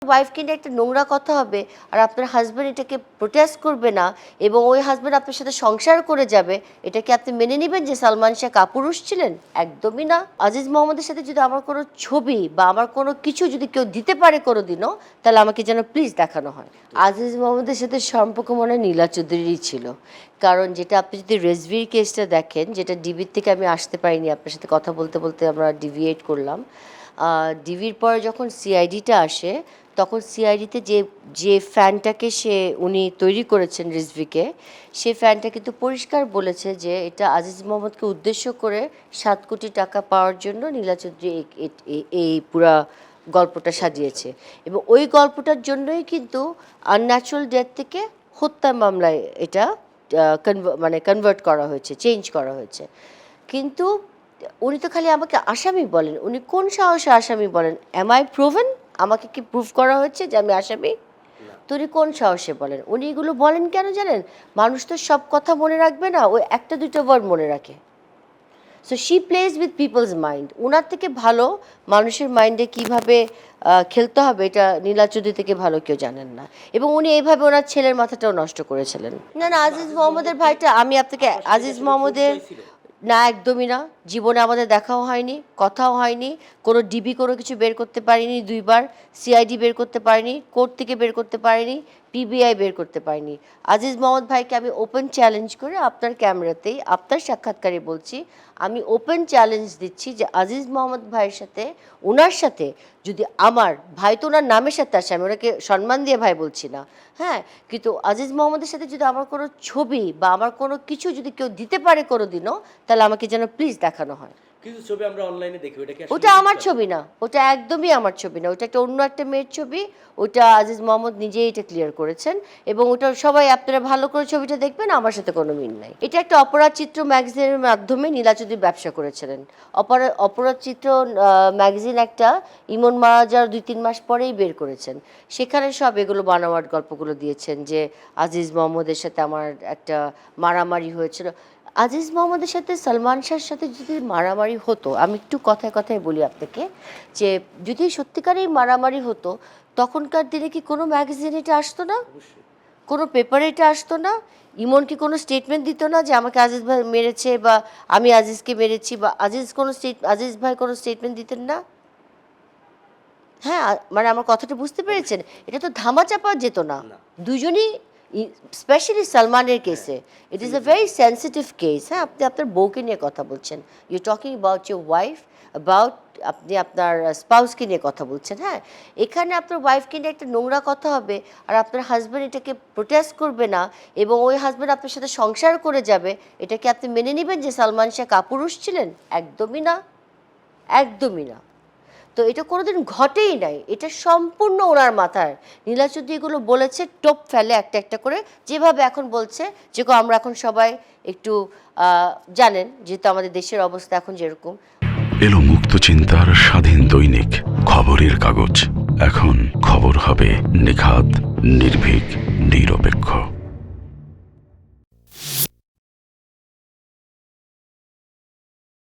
ওয়াইফকে নিয়ে একটা নোংরা কথা হবে আর আপনার হাজব্যান্ড এটাকে প্রোটেস্ট করবে না এবং ওই হাজব্যান্ড আপনার সাথে সংসার করে যাবে, এটা কি আপনি মেনে নেবেন যে সালমান শাহ কাপুরুষ ছিলেন? একদমই না। আজিজ মোহাম্মদের সাথে যদি আমার কোনো ছবি বা আমার কোনো কিছু যদি কেউ দিতে পারে কোনোদিনও, তাহলে আমাকে যেন প্লিজ দেখানো হয়। আজিজ মোহাম্মদের সাথে সম্পর্ক মনে হয় নীলা চৌধুরীরই ছিল, কারণ যেটা আপনি যদি রেজভির কেসটা দেখেন, যেটা ডিবির থেকে আমি আসতে পারিনি, আপনার সাথে কথা বলতে বলতে আমরা ডিভিয়েট করলাম। ডিভির পরে যখন সিআইডিটা আসে, তখন সিআইডিতে যে যে ফ্যানটাকে উনি তৈরি করেছেন রিজভিকে, সে ফ্যানটা কিন্তু পরিষ্কার বলেছে যে এটা আজিজ মোহাম্মদকে উদ্দেশ্য করে 7 কোটি টাকা পাওয়ার জন্য নীলা চৌধুরী এই পুরা গল্পটা সাজিয়েছে এবং ওই গল্পটার জন্যই কিন্তু আনন্যাচুরাল ডেথ থেকে হত্যা মামলায় এটা কনভার্ট করা হয়েছে, চেঞ্জ করা হয়েছে। কিন্তু উনি তো খালি আমাকে আসামি বলেন, উনি কোন সাহসে আসামি বলেন? Am I proven? আমাকে কি প্রুভ করা হচ্ছে যে আমি আসামি? তো উনি কোন সাহসে বলেন? উনি এগুলো বলেন কেন জানেন? মানুষ তো সব কথা মনে রাখবে না, ওই একটা দুটো ওয়ার্ড মনে রাখে। So she plays with people's mind. ওনার থেকে ভালো মানুষের মাইন্ডে কীভাবে খেলতে হবে এটা নীলা চৌধুরী থেকে ভালো কেউ জানেন না, এবং উনি এইভাবে ওনার ছেলের মাথাটাও নষ্ট করেছিলেন। না না, আজিজ মোহাম্মদের ভাইটা আমি আপনাকে আজিজ মোহাম্মদের না, একদমই না। জীবনে আমাদের দেখাও হয়নি, কথাও হয়নি, কোনো ডিবি কোনো কিছু বের করতে পারিনি, 2বার সিআইডি বের করতে পারিনি, কোর্ট থেকে বের করতে পারিনি, পিবিআই বের করতে পারিনি। আজিজ মোহাম্মদ ভাইকে আমি ওপেন চ্যালেঞ্জ করে আপনার ক্যামেরাতেই আপনার সাক্ষাৎকারে বলছি, আমি ওপেন চ্যালেঞ্জ দিচ্ছি যে আজিজ মোহাম্মদ ভাইয়ের সাথে, ওনার সাথে যদি আমার ভাই, তো ওনার নামের সাথে আসে, আমি ওনাকে সম্মান দিয়ে ভাই বলছি না, হ্যাঁ, কিন্তু আজিজ মোহাম্মদের সাথে যদি আমার কোনো ছবি বা আমার কোনো কিছু যদি কেউ দিতে পারে কোনোদিনও, তাহলে আমাকে যেন প্লিজ দেখানো হয়। কিছু ছবি আমরা অনলাইনে দেখি, ওটা কি ওটা আমার ছবি না, ওটা একদমই আমার ছবি না, ওটা একটা অন্য একটা মেয়ের ছবি। ওটা আজিজ মোহাম্মদ নিজেই এটা ক্লিয়ার করেছেন এবং ওটা সবাই আপনারা ভালো করে ছবিটা দেখবেন, আমার সাথে কোনো মিল নাই। এটা একটা অপরাধ চিত্র ম্যাগাজিনের মাধ্যমে নীলা চৌধুরী ব্যবসা করেছিলেন। অপরাধ চিত্র ম্যাগাজিন একটা ইমন মারা যাওয়ার 2-3 মাস পরেই বের করেছেন। সেখানে সব এগুলো বানোয়াট গল্পগুলো দিয়েছেন যে আজিজ মোহাম্মদের সাথে আমার একটা মারামারি হয়েছিল। আজিজ মোহাম্মদের সাথে সালমান শাহর সাথে যদি মারামারি হতো, আমি একটু কথায় কথায় বলি আপনাকে, যে যদি সত্যিকারেই মারামারি হতো, তখনকার দিনে কি কোনো ম্যাগাজিনে এটা আসতো না? কোনো পেপারে এটা আসতো না? ইমন কি কোনো স্টেটমেন্ট দিত না যে আমাকে আজিজ ভাই মেরেছে বা আমি আজিজকে মেরেছি, বা আজিজ ভাই কোনো স্টেটমেন্ট দিতেন না? হ্যাঁ, মানে আমার কথাটা বুঝতে পেরেছেন? এটা তো ধামাচাপা যেত না, দুজনই, স্পেশালি সালমানের কেসে it is a very sensitive case. হ্যাঁ, আপনি আপনার বউকে নিয়ে কথা বলছেন, you talking about your wife, about আপনি আপনার স্পাউসকে নিয়ে কথা বলছেন। হ্যাঁ, এখানে আপনার ওয়াইফকে নিয়ে একটা নোংরা কথা হবে আর আপনার হাজব্যান্ড এটাকে প্রোটেস্ট করবে না এবং ওই হাজব্যান্ড আপনার সাথে সংসার করে যাবে, এটা কি আপনি মেনে নেবেন যে সালমান শাহ কাপুরুষ ছিলেন? একদমই না, একদমই না। তো এটা কোনোদিন ঘটেই নাই, এটা সম্পূর্ণ ওনার মাথার। নীলা চৌধুরী এগুলো বলেছে টোপ ফেলে একটা একটা করে, যেভাবে এখন বলছে, যে আমরা এখন সবাই একটু জানেন যেহেতু আমাদের দেশের অবস্থা এখন যেরকম। এলো মুক্ত চিন্তার স্বাধীন দৈনিক খবরের কাগজ। এখন খবর হবে নিখাত, নির্ভীক, নিরপেক্ষ।